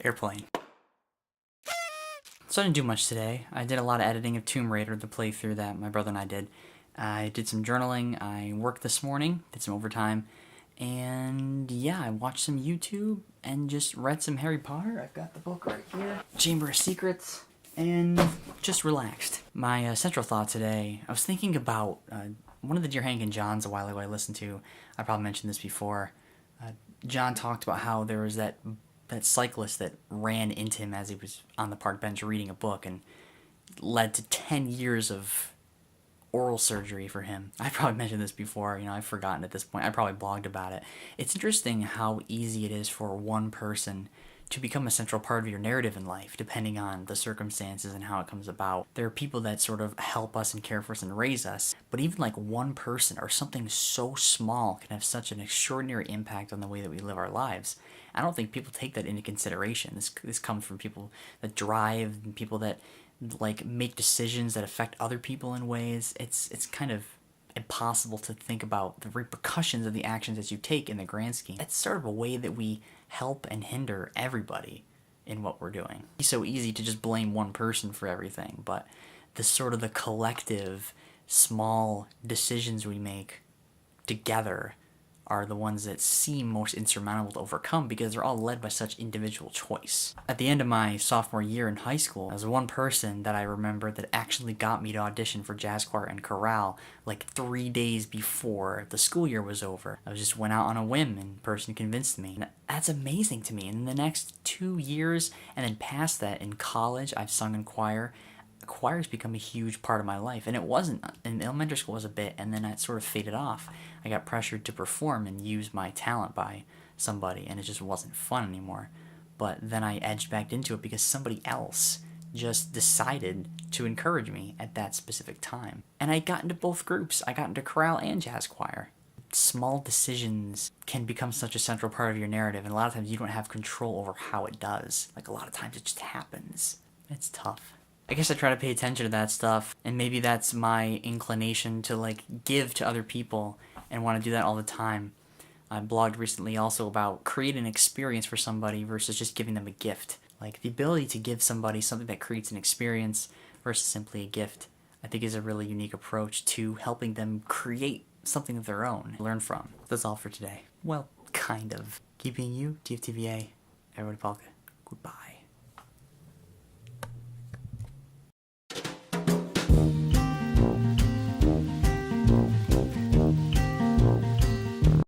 Airplane. So I didn't do much today. I did a lot of editing of Tomb Raider, the playthrough that my brother and I did. I did some journaling, I worked this morning, did some overtime, and yeah, I watched some YouTube and just read some Harry Potter. I've got the book right here, Chamber of Secrets, and just relaxed. My central thought today, I was thinking about one of the Dear Hank and Johns a while ago I listened to. I probably mentioned this before. John talked about how there was that cyclist that ran into him as he was on the park bench reading a book and led to 10 years of oral surgery for him. I probably mentioned this before, I've forgotten at this point. I probably blogged about it. It's interesting how easy it is for one person to become a central part of your narrative in life, depending on the circumstances and how it comes about. There are people that sort of help us and care for us and raise us, but even like one person or something so small can have such an extraordinary impact on the way that we live our lives. I don't think people take that into consideration. This comes from people that drive and people that like make decisions that affect other people in ways. It's kind of impossible to think about the repercussions of the actions that you take in the grand scheme. It's sort of a way that we help and hinder everybody in what we're doing. It's so easy to just blame one person for everything, but the collective small decisions we make together are the ones that seem most insurmountable to overcome because they're all led by such individual choice. At the end of my sophomore year in high school, there was one person that I remember that actually got me to audition for jazz choir and chorale like 3 days before the school year was over. I just went out on a whim and the person convinced me. And that's amazing to me. And in the next 2 years and then past that in college, I've sung in choir. Choir has become a huge part of my life, and it wasn't in elementary school. Was a bit, and then it sort of faded off. I got pressured to perform and use my talent by somebody, and it just wasn't fun anymore. But then I edged back into it because somebody else just decided to encourage me at that specific time, and I got into both groups. I got into chorale and jazz choir. Small decisions can become such a central part of your narrative, and a lot of times you don't have control over how it does. Like a lot of times it just happens. It's tough. I guess I try to pay attention to that stuff, and maybe that's my inclination to like give to other people and want to do that all the time. I blogged recently also about creating an experience for somebody versus just giving them a gift. Like the ability to give somebody something that creates an experience versus simply a gift, I think is a really unique approach to helping them create something of their own, learn from. That's all for today. Well, kind of. Keeping you, TFTVA, everybody Palka. Goodbye.